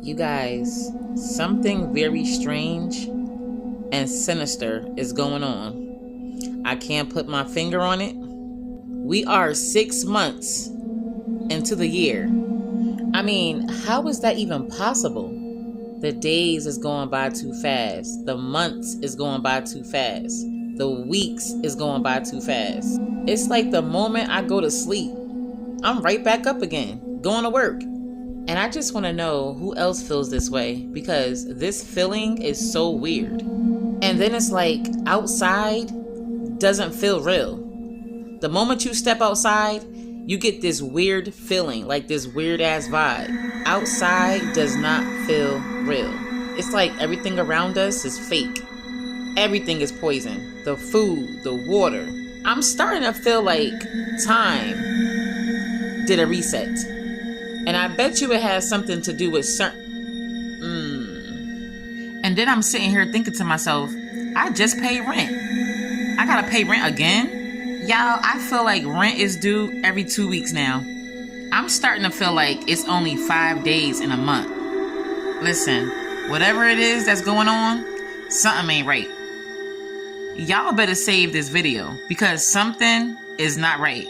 You guys, something very strange and sinister is going on. I can't put my finger on it. We are 6 months into the year. I mean, how is that even possible? The days is going by too fast. The months is going by too fast. The weeks is going by too fast. It's like the moment I go to sleep, I'm right back up again, going to work. And I just want to know who else feels this way, because this feeling is so weird. And then it's like outside doesn't feel real. The moment you step outside, you get this weird feeling, like this weird ass vibe. Outside does not feel real. It's like everything around us is fake. Everything is poison. The food, the water. I'm starting to feel like time did a reset. And I bet you it has something to do with certain... And then I'm sitting here thinking to myself, I just paid rent. I gotta pay rent again? Y'all, I feel like rent is due every 2 weeks now. I'm starting to feel like it's only 5 days in a month. Listen, whatever it is that's going on, something ain't right. Y'all better save this video because something is not right.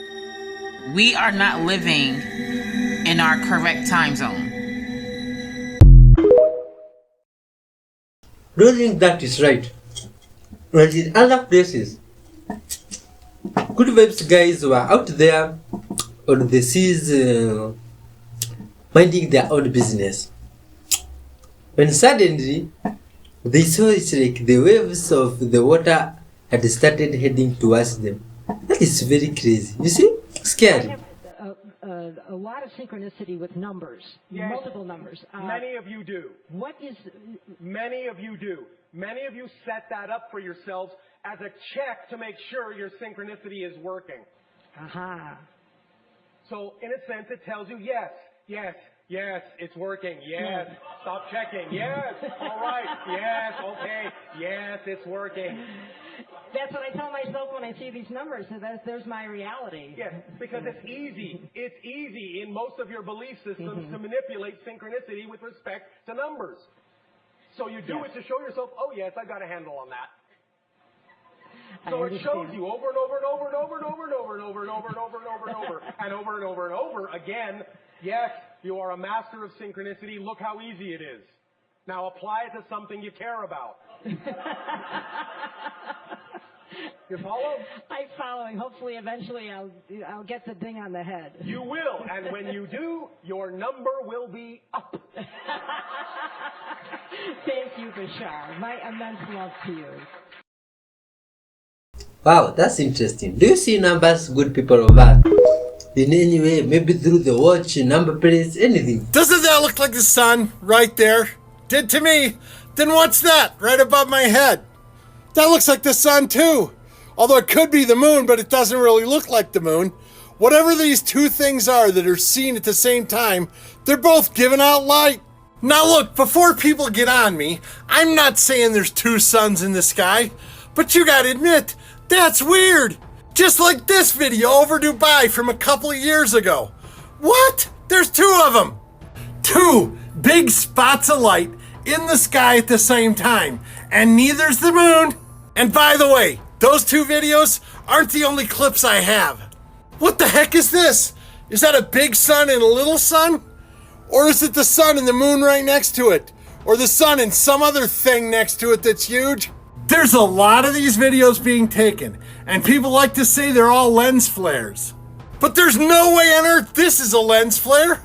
We are not living in our correct time zone. Don't think that is right. But in other places, good vibes guys were out there on the seas minding their own business. When suddenly they saw it's like the waves of the water had started heading towards them. That is very crazy. You see? Scary. A lot of synchronicity with numbers, yes. Multiple numbers. Many of you do. What is... Many of you do. Many of you set that up for yourselves as a check to make sure your synchronicity is working. Aha. So, in a sense, it tells you, yes, yes, yes, it's working. Yes, stop checking. Yes, all right. Yes, okay. Yes, it's working. That's what I tell myself when I see these numbers. So there's my reality. Yes, because it's easy. It's easy in most of your belief systems to manipulate synchronicity with respect to numbers. So you do it to show yourself, oh yes, I've got a handle on that. So it shows you over and over and over and over and over and over and over and over and over and over and over and over and over and over again. Yes, you are a master of synchronicity. Look how easy it is. Now apply it to something you care about. You follow? I'm following. Hopefully, eventually, I'll get the ding on the head. You will, and when you do, your number will be up. Thank you, Bashar. My immense love to you. Wow, that's interesting. Do you see numbers, good people of Earth? In any way, maybe through the watch, number plates, anything. Doesn't that look like the sun right there? Did to me. Then what's that right above my head? That looks like the sun too. Although it could be the moon, but it doesn't really look like the moon. Whatever these two things are that are seen at the same time, they're both giving out light. Now look, before people get on me, I'm not saying there's two suns in the sky, but you gotta admit, that's weird. Just like this video over Dubai from a couple of years ago. What? There's two of them. Two big spots of light in the sky at the same time, and neither's the moon. And by the way, those two videos aren't the only clips I have. What the heck is this? Is that a big sun and a little sun? Or is it the sun and the moon right next to it? Or the sun and some other thing next to it that's huge? There's a lot of these videos being taken, and people like to say they're all lens flares. But there's no way on earth this is a lens flare.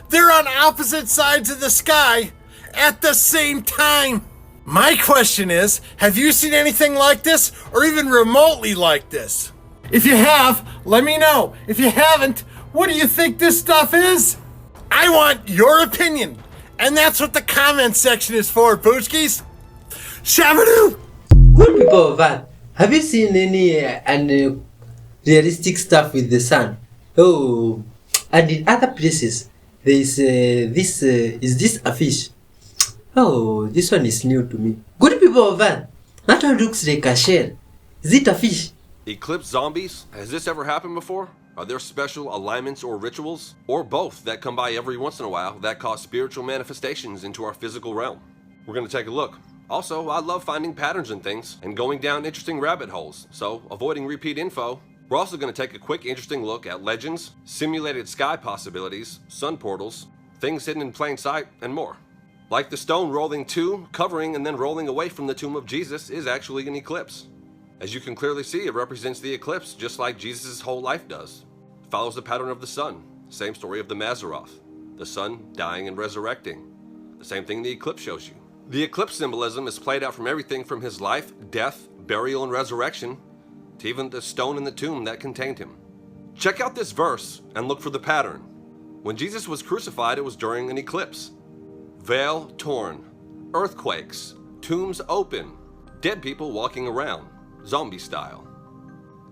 They're on opposite sides of the sky at the same time. My question is, have you seen anything like this or even remotely like this? If you have, let me know. If you haven't, what do you think this stuff is? I want your opinion. And that's what the comment section is for, Poochkies. Shabadoo! Good people of Earth, have you seen any realistic stuff with the sun? Oh, and in other places, there is is this a fish? Oh, this one is new to me. Good people of Earth, that one looks like a shell. Is it a fish? Eclipse zombies? Has this ever happened before? Are there special alignments or rituals, or both, that come by every once in a while that cause spiritual manifestations into our physical realm? We're going to take a look. Also, I love finding patterns in things and going down interesting rabbit holes, so avoiding repeat info. We're also going to take a quick interesting look at legends, simulated sky possibilities, sun portals, things hidden in plain sight, and more. Like the stone rolling to, covering, and then rolling away from the tomb of Jesus is actually an eclipse. As you can clearly see, it represents the eclipse just like Jesus' whole life does. It follows the pattern of the sun. Same story of the Mazzaroth. The sun dying and resurrecting. The same thing the eclipse shows you. The eclipse symbolism is played out from everything from his life, death, burial, and resurrection, to even the stone in the tomb that contained him. Check out this verse and look for the pattern. When Jesus was crucified, it was during an eclipse. Veil torn, earthquakes, tombs open, dead people walking around, zombie style.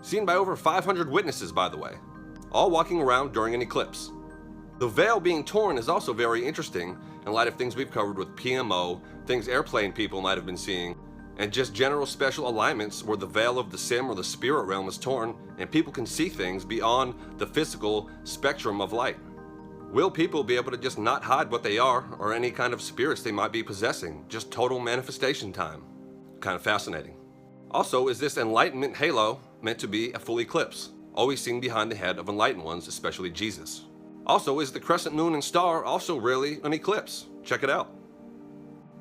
Seen by over 500 witnesses, by the way, all walking around during an eclipse. The veil being torn is also very interesting in light of things we've covered with PMO, things airplane people might have been seeing, and just general special alignments where the veil of the sim or the spirit realm is torn and people can see things beyond the physical spectrum of light. Will people be able to just not hide what they are or any kind of spirits they might be possessing? Just total manifestation time. Kind of fascinating. Also, is this enlightenment halo meant to be a full eclipse, always seen behind the head of enlightened ones, especially Jesus? Also, is the crescent moon and star also really an eclipse? Check it out.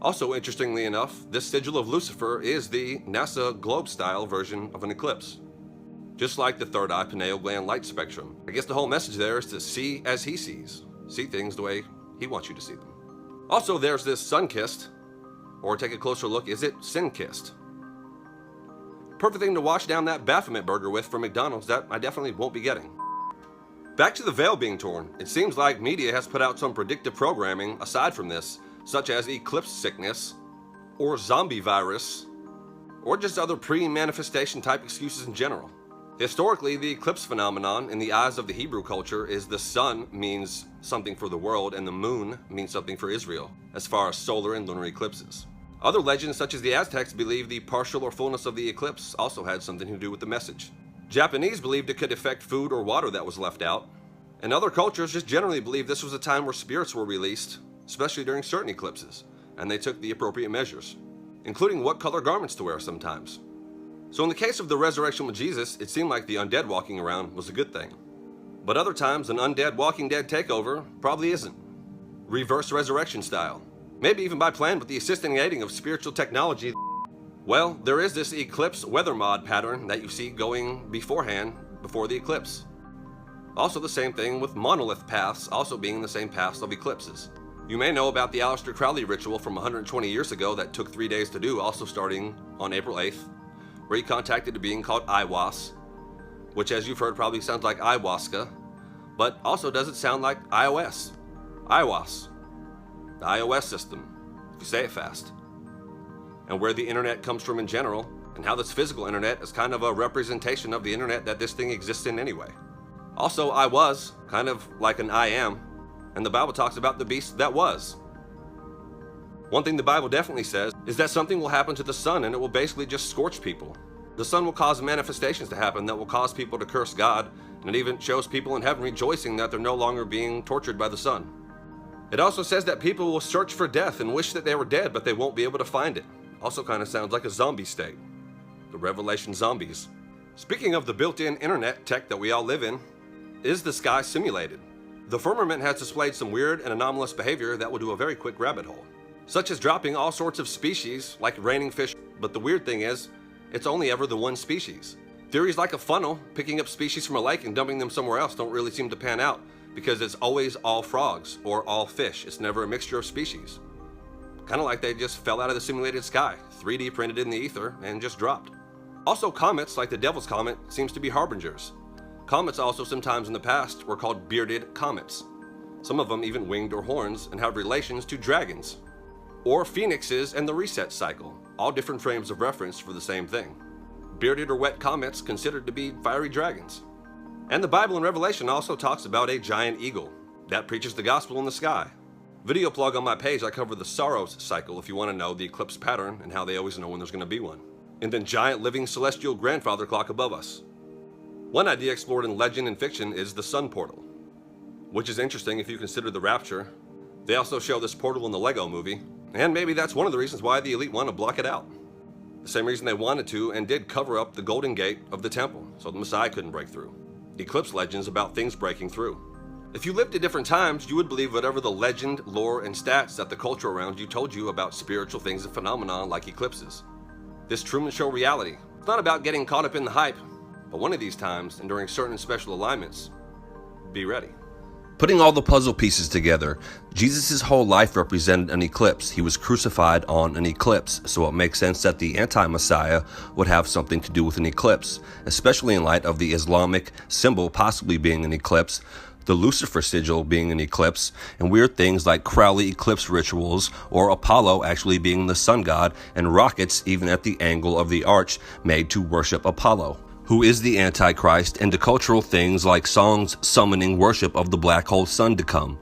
Also, interestingly enough, this sigil of Lucifer is the NASA globe-style version of an eclipse. Just like the third eye pineal gland light spectrum. I guess the whole message there is to see as he sees. See things the way he wants you to see them. Also, there's this sun-kissed, or take a closer look, is it sin-kissed? Perfect thing to wash down that Baphomet burger with from McDonald's that I definitely won't be getting. Back to the veil being torn. It seems like media has put out some predictive programming aside from this, such as eclipse sickness, or zombie virus, or just other pre-manifestation type excuses in general. Historically, the eclipse phenomenon in the eyes of the Hebrew culture is the sun means something for the world and the moon means something for Israel, as far as solar and lunar eclipses. Other legends, such as the Aztecs, believe the partial or fullness of the eclipse also had something to do with the message. Japanese believed it could affect food or water that was left out, and other cultures just generally believed this was a time where spirits were released, especially during certain eclipses, and they took the appropriate measures, including what color garments to wear sometimes. So in the case of the resurrection with Jesus, it seemed like the undead walking around was a good thing. But other times, an undead Walking Dead takeover probably isn't. Reverse resurrection style. Maybe even by plan with the assisting and aiding of spiritual technology. Well, there is this eclipse weather mod pattern that you see going beforehand, before the eclipse. Also the same thing with monolith paths also being the same paths of eclipses. You may know about the Aleister Crowley ritual from 120 years ago that took 3 days to do, also starting on April 8th, where he contacted a being called Iwas, which as you've heard probably sounds like ayahuasca, but also doesn't sound like iOS. Iwas. The iOS system, if you say it fast. And where the internet comes from in general, and how this physical internet is kind of a representation of the internet that this thing exists in anyway. Also, I was, kind of like an I am, and the Bible talks about the beast that was. One thing the Bible definitely says is that something will happen to the sun and it will basically just scorch people. The sun will cause manifestations to happen that will cause people to curse God, and it even shows people in heaven rejoicing that they're no longer being tortured by the sun. It also says that people will search for death and wish that they were dead, but they won't be able to find it. Also kind of sounds like a zombie state. The Revelation zombies. Speaking of the built-in internet tech that we all live in, is the sky simulated? The firmament has displayed some weird and anomalous behavior that will do a very quick rabbit hole, such as dropping all sorts of species like raining fish, but the weird thing is, it's only ever the one species. Theories like a funnel, picking up species from a lake and dumping them somewhere else don't really seem to pan out, because it's always all frogs or all fish. It's never a mixture of species. Kind of like they just fell out of the simulated sky, 3D printed in the ether, and just dropped. Also, comets, like the Devil's Comet, seems to be harbingers. Comets also sometimes in the past were called bearded comets. Some of them even winged or horns and have relations to dragons. Or phoenixes and the reset cycle, all different frames of reference for the same thing. Bearded or wet comets considered to be fiery dragons. And the Bible in Revelation also talks about a giant eagle that preaches the gospel in the sky. Video plug on my page, I cover the Saros cycle if you want to know the eclipse pattern and how they always know when there's going to be one. And then giant living celestial grandfather clock above us. One idea explored in legend and fiction is the sun portal, which is interesting if you consider the rapture. They also show this portal in the Lego movie, and maybe that's one of the reasons why the elite want to block it out. The same reason they wanted to and did cover up the golden gate of the temple so the Messiah couldn't break through. Eclipse legends about things breaking through. If you lived at different times, you would believe whatever the legend, lore, and stats that the culture around you told you about spiritual things and phenomena like eclipses. This Truman Show reality, it's not about getting caught up in the hype, but one of these times, and during certain special alignments, be ready. Putting all the puzzle pieces together, Jesus' whole life represented an eclipse. He was crucified on an eclipse, so it makes sense that the anti-Messiah would have something to do with an eclipse, especially in light of the Islamic symbol possibly being an eclipse, the Lucifer sigil being an eclipse, and weird things like Crowley eclipse rituals, or Apollo actually being the sun god, and rockets even at the angle of the arch made to worship Apollo, who is the Antichrist, and to cultural things like songs summoning worship of the black hole sun to come.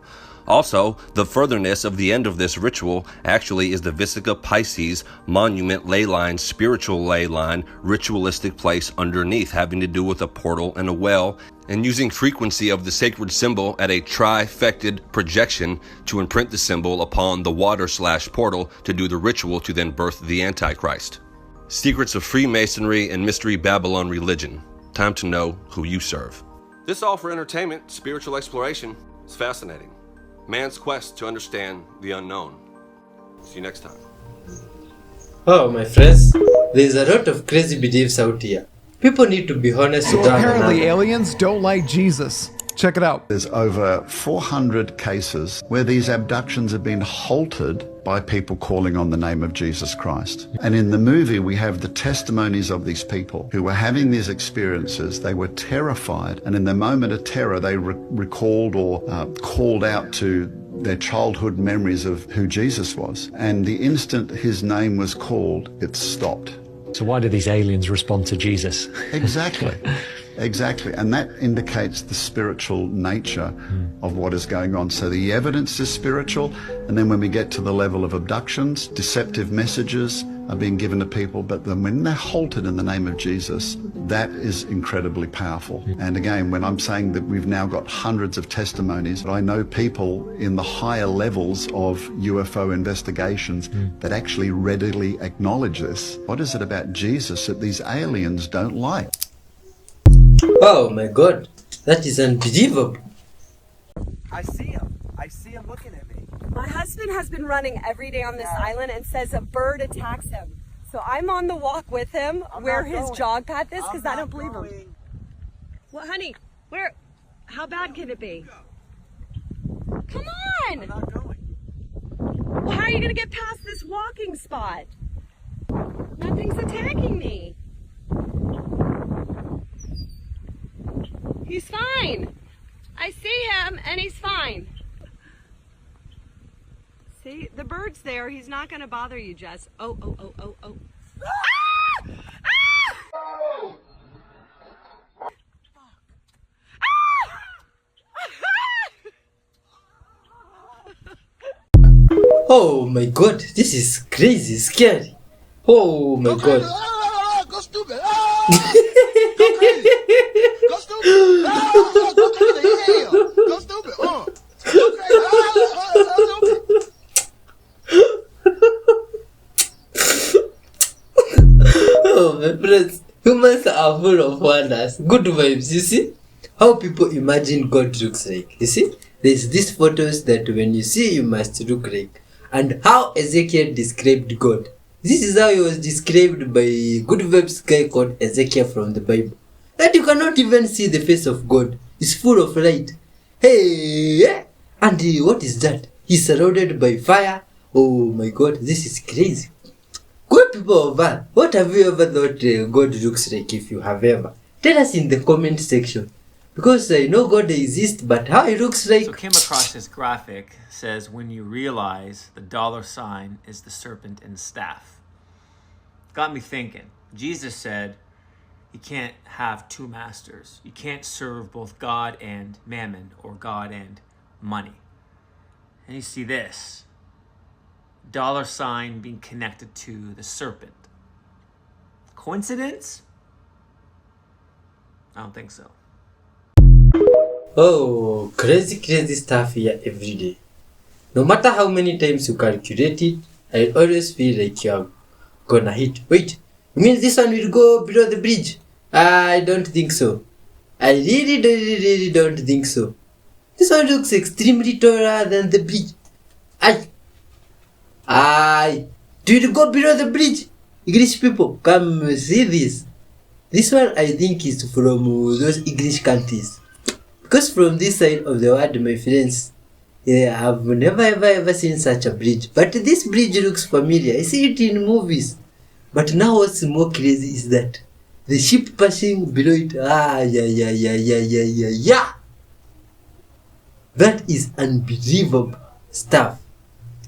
Also, the furtherness of the end of this ritual actually is the Vesica Pisces monument ley line, spiritual ley line, ritualistic place underneath, having to do with a portal and a well, and using frequency of the sacred symbol at a trifected projection to imprint the symbol upon the water/portal to do the ritual to then birth the Antichrist. Secrets of Freemasonry and Mystery Babylon religion. Time to know who you serve. This all for entertainment, spiritual exploration. It's fascinating. Man's quest to understand the unknown. See you next time. Oh, my friends, there's a lot of crazy beliefs out here. People need to be honest So with one apparently another. aliens don't like Jesus. Check it out. There's over 400 cases where these abductions have been halted by people calling on the name of Jesus Christ. And in the movie, we have the testimonies of these people who were having these experiences. They were terrified, and in the moment of terror, they recalled or called out to their childhood memories of who Jesus was. And the instant his name was called, it stopped. So why do these aliens respond to Jesus? Exactly. Exactly. And that indicates the spiritual nature of what is going on. So the evidence is spiritual. And then when we get to the level of abductions, deceptive messages are being given to people. But then when they're halted in the name of Jesus, that is incredibly powerful. And again, when I'm saying that we've now got hundreds of testimonies, I know people in the higher levels of UFO investigations that actually readily acknowledge this. What is it about Jesus that these aliens don't like? Oh my god, that is unbelievable. I see him. I see him looking at me. My husband has been running every day on this island and says a bird attacks him. So I'm on the walk with him where his jog path is because I don't believe him. Well, honey, where? How bad can it be? Come on! I'm not going. Well, how are you going to get past this walking spot? Nothing's attacking me. He's fine. I see him and he's fine. See, the bird's there. He's not going to bother you, Jess. Oh. Ah! Ah! Oh my god, this is crazy, scary. Oh my god. Go stupid. Go crazy. Go stupid. Go crazy. Go stupid. Go crazy. Oh my friends, humans are full of wonders. Good vibes, you see? How people imagine God looks like. You see? There's these photos that when you see you must look like. And how Ezekiel described God. This is how he was described by a good vibes guy called Ezekiel from the Bible. That you cannot even see the face of God. It's full of light. Hey! And what is that? He's surrounded by fire. Oh my god, this is crazy. Good people of Earth, what have you ever thought God looks like if you have ever? Tell us in the comment section. Because I know God exists, but how he looks like... So I came across this graphic, says when you realize the $sign is the serpent and staff. Got me thinking. Jesus said you can't have two masters. You can't serve both God and mammon or God and money. And you see this. $sign being connected to the serpent. Coincidence? I don't think so. Oh, crazy stuff here every day. No matter how many times you calculate it, I always feel like you're gonna hit. Wait, you mean this one will go below the bridge? I don't think so. I really don't think so. This one looks extremely taller than the bridge. Do you go below the bridge? English people, come see this. This one I think is from those English countries. Because from this side of the world, my friends, I have never ever seen such a bridge. But this bridge looks familiar. I see it in movies. But now what's more crazy is that the ship passing below it. Yeah. That is unbelievable stuff.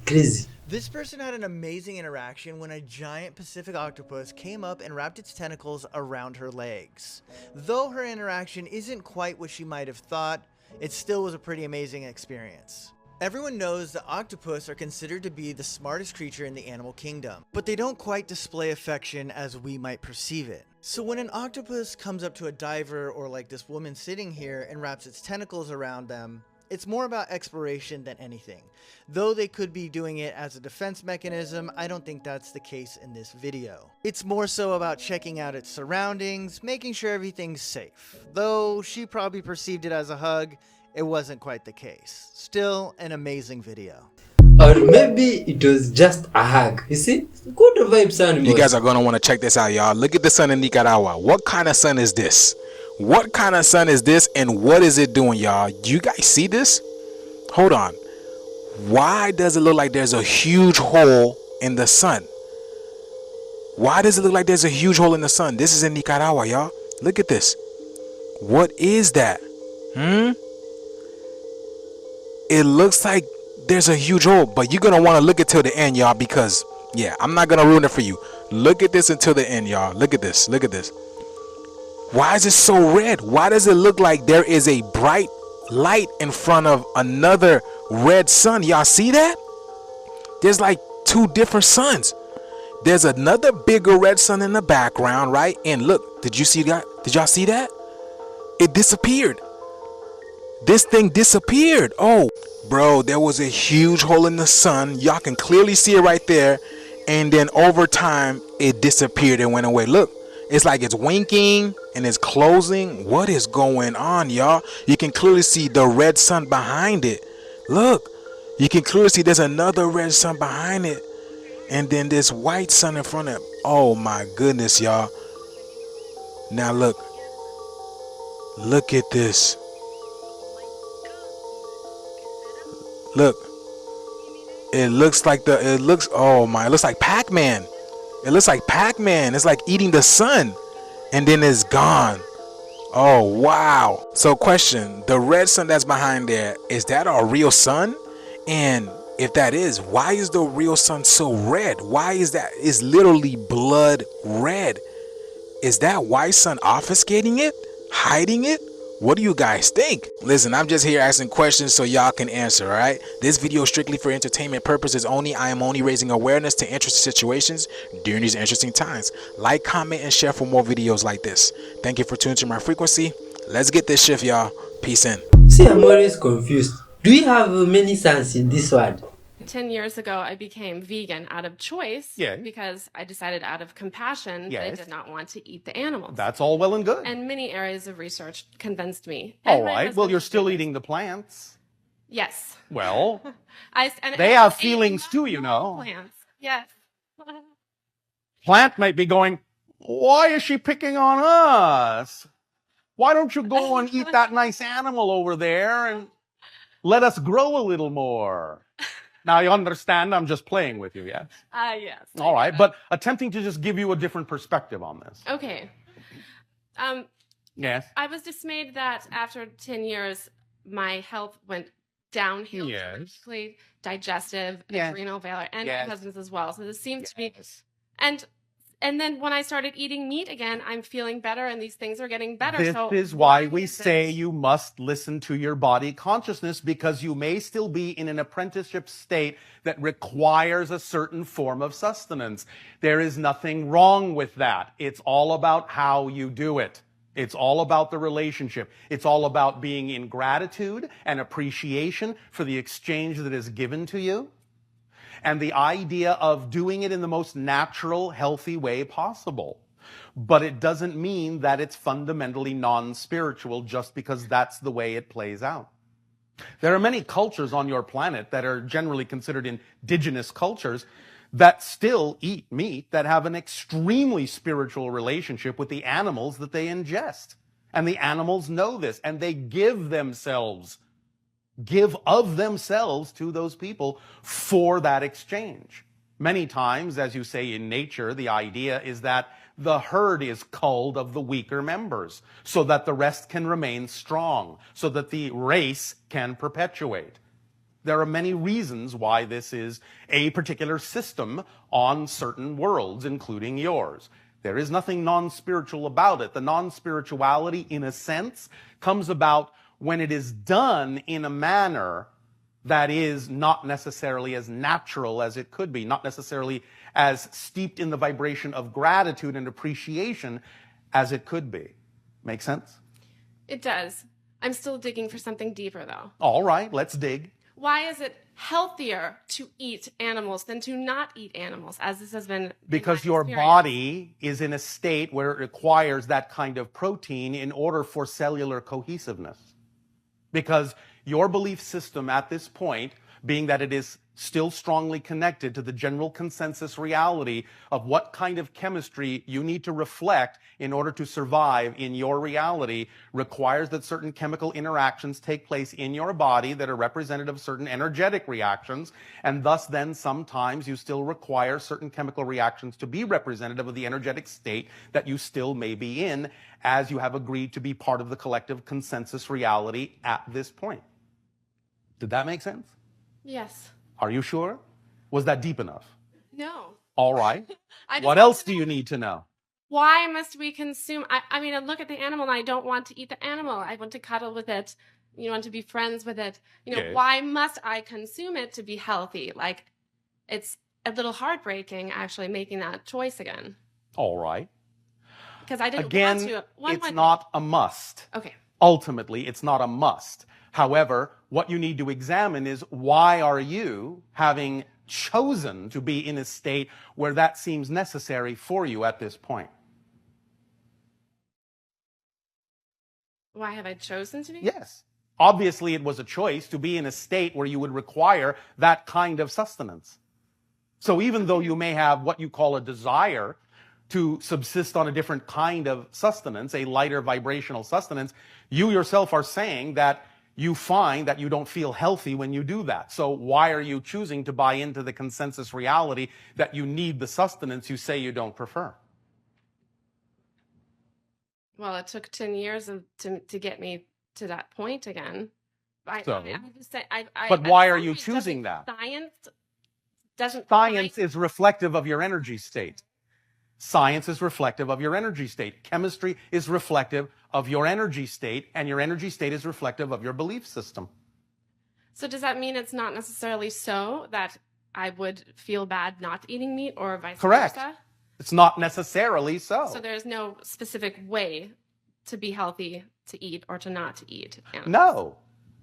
Crazy. This person had an amazing interaction when a giant Pacific octopus came up and wrapped its tentacles around her legs. Though her interaction isn't quite what she might have thought, it still was a pretty amazing experience. Everyone knows that octopus are considered to be the smartest creature in the animal kingdom, but they don't quite display affection as we might perceive it. So when an octopus comes up to a diver or like this woman sitting here and wraps its tentacles around them, it's more about exploration than anything. Though they could be doing it as a defense mechanism, I don't think that's the case in this video. It's more so about checking out its surroundings, making sure everything's safe. Though she probably perceived it as a hug, it wasn't quite the case. Still an amazing video. Or maybe it was just a hug. You see? Good vibes, animals. You guys are going to want to check this out, y'all. Look at the sun in Nicaragua. What kind of sun is this? What kind of sun is this, and what is it doing, y'all? You guys see this? Hold on. Why does it look like there's a huge hole in the sun? Why does it look like there's a huge hole in the sun? This is in Nicaragua, y'all. Look at this. What is that? It looks like there's a huge hole, but you're going to want to look it till the end, y'all, because, yeah, I'm not going to ruin it for you. Look at this until the end, y'all. Look at this. Look at this. Why is it so red? Why does it look like there is a bright light in front of another red sun? Y'all see that? There's like two different suns. There's another bigger red sun in the background, right? And look, did you see that? Did y'all see that? It disappeared. This thing disappeared. Oh, bro, there was a huge hole in the sun. Y'all can clearly see it right there. And then over time, it disappeared and went away. Look. It's like it's winking and it's closing. What is going on, y'all? You can clearly see the red sun behind it. Look, you can clearly see there's another red sun behind it. And then this white sun in front of it. Oh my goodness, y'all. Now look. Look at this. Look. It looks like it looks like Pac-Man. It looks like Pac-Man. It's like eating the sun. And then it's gone. Oh, wow. So question, the red sun that's behind there, is that a real sun? And if that is, why is the real sun so red? Why is that? It's literally blood red. Is that white sun obfuscating it? Hiding it? What do you guys think? Listen, I'm just here asking questions so y'all can answer, all right? This video is strictly for entertainment purposes only. I am only raising awareness to interesting situations during these interesting times. Like, comment, and share for more videos like this. Thank you for tuning to my frequency. Let's get this shift, y'all. Peace in. See, I'm always confused. Do we have many suns in this world? 10 years ago, I became vegan out of choice because I decided out of compassion that I did not want to eat the animals. That's all well and good. And many areas of research convinced me. All right. Well, you're still eating the plants. Yes. Well, and they have feelings too, you know. Plants. Yes. Plant might be going, why is she picking on us? Why don't you go and eat that nice animal over there and let us grow a little more? Now, you understand I'm just playing with you, yes? Yes. All right, but attempting to just give you a different perspective on this. Okay. Yes. I was dismayed that after 10 years, my health went downhill. Basically, digestive, adrenal failure, and my husband's as well. So this seems to be... And then when I started eating meat again, I'm feeling better and these things are getting better. This is why we say you must listen to your body consciousness, because you may still be in an apprenticeship state that requires a certain form of sustenance. There is nothing wrong with that. It's all about how you do it. It's all about the relationship. It's all about being in gratitude and appreciation for the exchange that is given to you, and the idea of doing it in the most natural, healthy way possible. But it doesn't mean that it's fundamentally non-spiritual just because that's the way it plays out. There are many cultures on your planet that are generally considered indigenous cultures that still eat meat, that have an extremely spiritual relationship with the animals that they ingest. And the animals know this, and they give of themselves to those people for that exchange. Many times, as you say in nature, the idea is that the herd is culled of the weaker members so that the rest can remain strong, so that the race can perpetuate. There are many reasons why this is a particular system on certain worlds, including yours. There is nothing non-spiritual about it. The non-spirituality, in a sense, comes about when it is done in a manner that is not necessarily as natural as it could be, not necessarily as steeped in the vibration of gratitude and appreciation as it could be. Make sense? It does. I'm still digging for something deeper, though. All right, let's dig. Why is it healthier to eat animals than to not eat animals, as this has been? Because your body is in a state where it requires that kind of protein in order for cellular cohesiveness. Because your belief system at this point, being that it is still strongly connected to the general consensus reality of what kind of chemistry you need to reflect in order to survive in your reality, requires that certain chemical interactions take place in your body that are representative of certain energetic reactions, and thus then sometimes you still require certain chemical reactions to be representative of the energetic state that you still may be in, as you have agreed to be part of the collective consensus reality at this point. Did that make sense? Yes. Are you sure? Was that deep enough? No. All right. What else do you need to know? Why must we consume? I mean, I look at the animal and I don't want to eat the animal. I want to cuddle with it. You want to be friends with it. You know, Yes. Why must I consume it to be healthy? Like, it's a little heartbreaking actually making that choice again. All right. Because I didn't Again, want to. it's not a must. Okay. Ultimately, it's not a must. However, what you need to examine is, why are you having chosen to be in a state where that seems necessary for you at this point? Why have I chosen to be? Yes. Obviously, it was a choice to be in a state where you would require that kind of sustenance. So even though you may have what you call a desire to subsist on a different kind of sustenance, a lighter vibrational sustenance, you yourself are saying that you find that you don't feel healthy when you do that. So why are you choosing to buy into the consensus reality that you need the sustenance you say you don't prefer? Well, it took 10 years to get me to that point again. But But why are you choosing that? Science is reflective of your energy state. Science is reflective of your energy state. Chemistry is reflective of your energy state, and your energy state is reflective of your belief system. So does that mean it's not necessarily so that I would feel bad not eating meat, or vice Correct. versa? It's not necessarily so. So there's no specific way to be healthy to eat or to not to eat animals. No.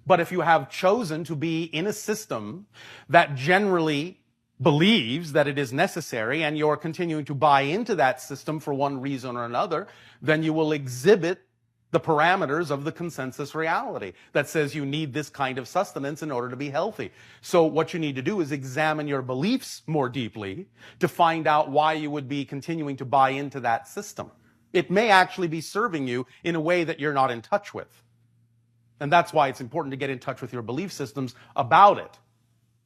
But if you have chosen to be in a system that generally believes that it is necessary, and you're continuing to buy into that system for one reason or another, then you will exhibit the parameters of the consensus reality that says you need this kind of sustenance in order to be healthy. So what you need to do is examine your beliefs more deeply to find out why you would be continuing to buy into that system. It may actually be serving you in a way that you're not in touch with. And that's why it's important to get in touch with your belief systems about it.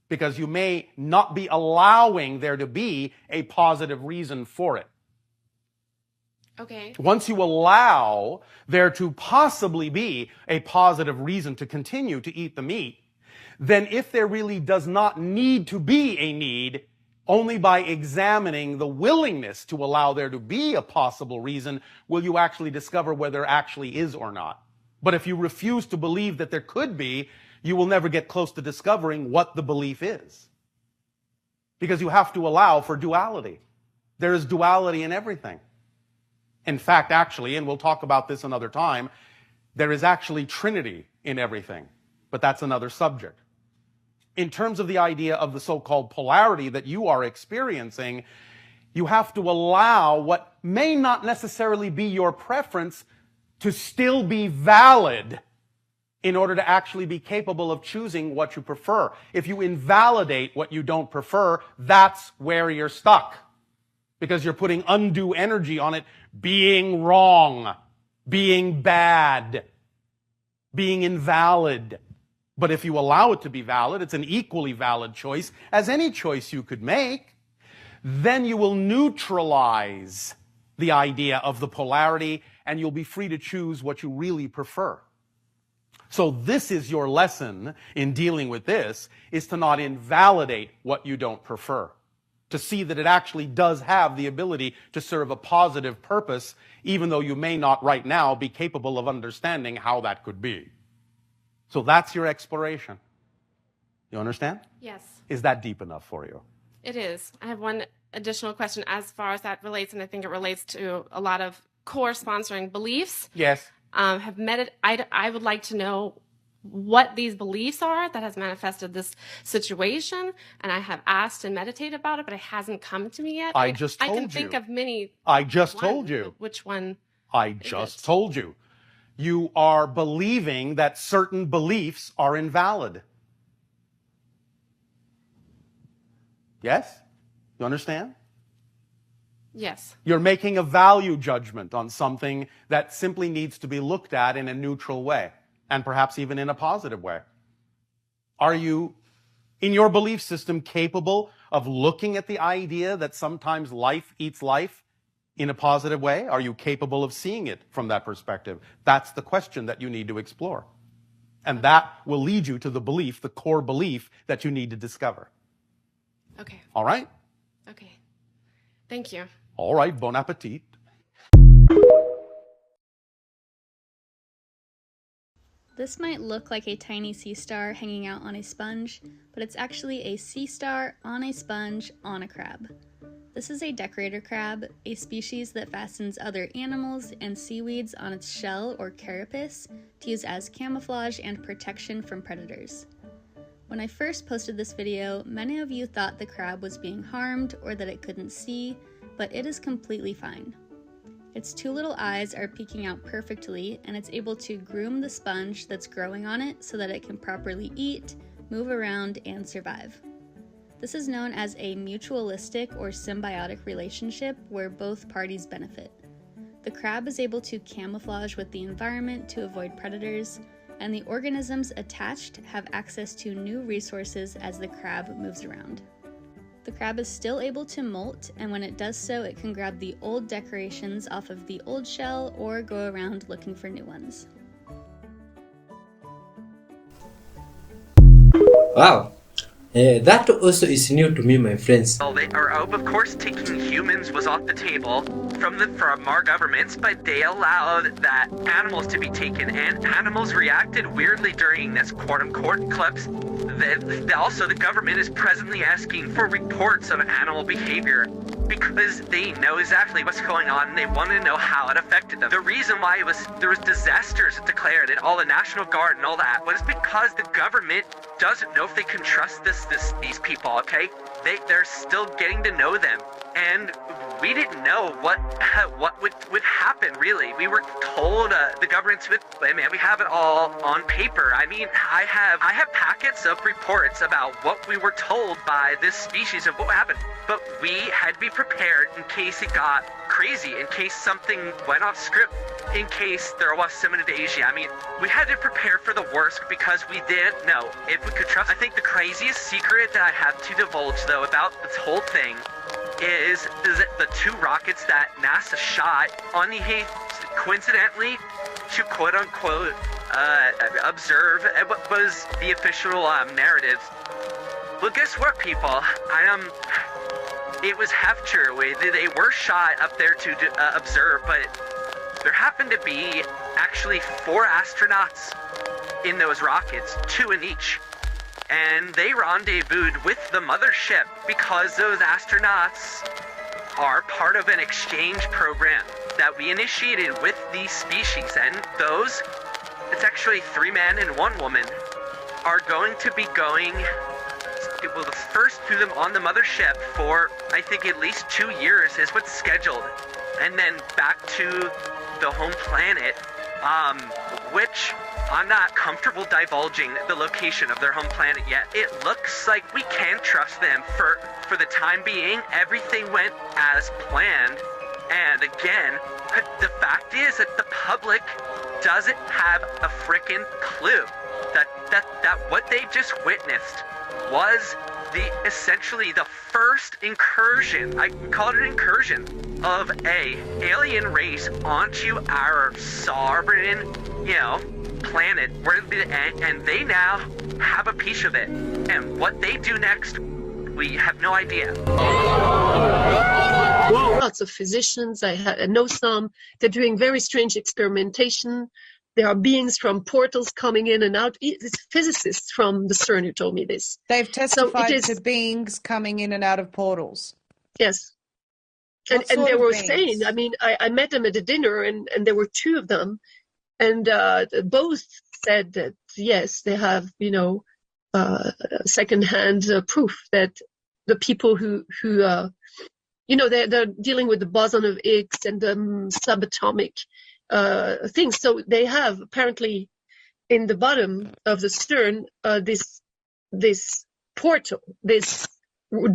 Because you may not be allowing there to be a positive reason for it. Okay. Once you allow there to possibly be a positive reason to continue to eat the meat, then if there really does not need to be a need, only by examining the willingness to allow there to be a possible reason will you actually discover whether there actually is or not. But if you refuse to believe that there could be, you will never get close to discovering what the belief is. Because you have to allow for duality. There is duality in everything. In fact, actually, and we'll talk about this another time, there is actually Trinity in everything, but that's another subject. In terms of the idea of the so-called polarity that you are experiencing, you have to allow what may not necessarily be your preference to still be valid in order to actually be capable of choosing what you prefer. If you invalidate what you don't prefer, that's where you're stuck, because you're putting undue energy on it being wrong, being bad, being invalid. But if you allow it to be valid, it's an equally valid choice as any choice you could make, then you will neutralize the idea of the polarity and you'll be free to choose what you really prefer. So this is your lesson in dealing with this, is to not invalidate what you don't prefer, to see that it actually does have the ability to serve a positive purpose, even though you may not right now be capable of understanding how that could be. So that's your exploration. You understand? Yes. Is that deep enough for you? It is. I have one additional question as far as that relates, and I think it relates to a lot of core sponsoring beliefs. Yes. I would like to know what these beliefs are that has manifested this situation, and I have asked and meditated about it, but it hasn't come to me yet. I just told you. I can think of many. I just told you. Which one? I just told you. You are believing that certain beliefs are invalid. Yes? You understand? Yes. You're making a value judgment on something that simply needs to be looked at in a neutral way, and perhaps even in a positive way. Are you, in your belief system, capable of looking at the idea that sometimes life eats life in a positive way? Are you capable of seeing it from that perspective? That's the question that you need to explore. And that will lead you to the belief, the core belief that you need to discover. Okay. All right? Okay. Thank you. All right, bon appetit. This might look like a tiny sea star hanging out on a sponge, but it's actually a sea star on a sponge on a crab. This is a decorator crab, a species that fastens other animals and seaweeds on its shell or carapace to use as camouflage and protection from predators. When I first posted this video, many of you thought the crab was being harmed or that it couldn't see, but it is completely fine. Its two little eyes are peeking out perfectly, and it's able to groom the sponge that's growing on it so that it can properly eat, move around, and survive. This is known as a mutualistic or symbiotic relationship where both parties benefit. The crab is able to camouflage with the environment to avoid predators, and the organisms attached have access to new resources as the crab moves around. The crab is still able to molt, and when it does so, it can grab the old decorations off of the old shell or go around looking for new ones. Wow, that also is new to me, my friends. Well, of course, taking humans was off the table from our governments, but they allowed that animals to be taken, and animals reacted weirdly during this quote-unquote eclipse. Also, the government is presently asking for reports of animal behavior because they know exactly what's going on and they want to know how it affected them. The reason why there was disasters declared and all the National Guard and all that was because the government doesn't know if they can trust these people, okay? They're still getting to know them, and we didn't know what would happen, really. We were told the government's with, man, we have it all on paper. I mean, I have packets of reports about what we were told by this species of what happened, but we had to be prepared in case it got crazy, in case something went off script, in case there was some invasion. I mean, we had to prepare for the worst because we didn't know if we could trust. I think the craziest secret that I have to divulge, though, about this whole thing is that the two rockets that NASA shot on the coincidentally to quote-unquote observe what was the official narrative. Well, guess what, people? It was half true. They were shot up there to observe, but there happened to be actually 4 astronauts in those rockets, 2 in each. And they rendezvoused with the mothership because those astronauts are part of an exchange program that we initiated with these species, and those, it's actually 3 men and 1 woman, are going to be going, well, the first through them on the mothership for, I think, at least 2 years is what's scheduled, and then back to the home planet, which I'm not comfortable divulging the location of their home planet yet. It looks like we can trust them for the time being. Everything went as planned. And again, the fact is that the public doesn't have a frickin' clue that what they just witnessed was essentially the first incursion, I call it an incursion, of a alien race onto our sovereign, planet, and they now have a piece of it. And what they do next, we have no idea. Lots of physicians, I know some, they're doing very strange experimentation. There are beings from portals coming in and out. It's physicists from the CERN who told me this. They've testified to beings coming in and out of portals. Yes. And they were saying, I mean, I met them at a dinner, and there were 2 of them, and both said that, yes, they have, secondhand proof that the people who they're dealing with the boson of Higgs and subatomic things. So they have apparently in the bottom of the CERN this portal, this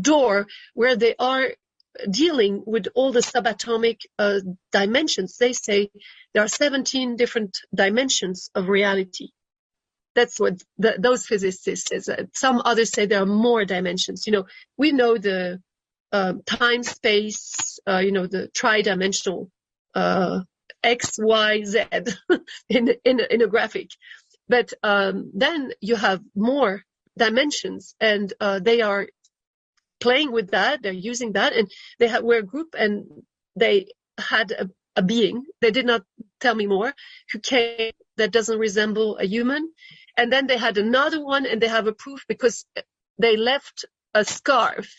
door where they are dealing with all the subatomic dimensions. They say there are 17 different dimensions of reality. That's what those physicists say. Some others say there are more dimensions. We know the time, space, the tridimensional X, Y, Z in a graphic. But then you have more dimensions, and they are playing with that. They're using that, and we're a group, and they had a being. They did not tell me more, who came that doesn't resemble a human. And then they had another one, and they have a proof because they left a scarf.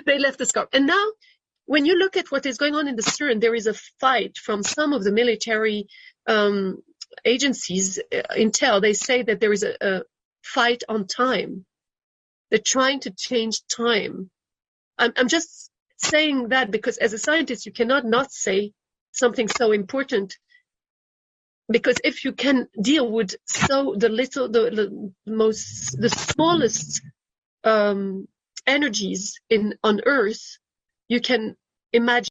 They left a scarf. And now, when you look at what is going on in the CERN, there is a fight from some of the military agencies, intel. They say that there is a fight on time. They're trying to change time. I'm just saying that because as a scientist, you cannot not say something so important. Because if you can deal with the smallest energies on Earth, you can imagine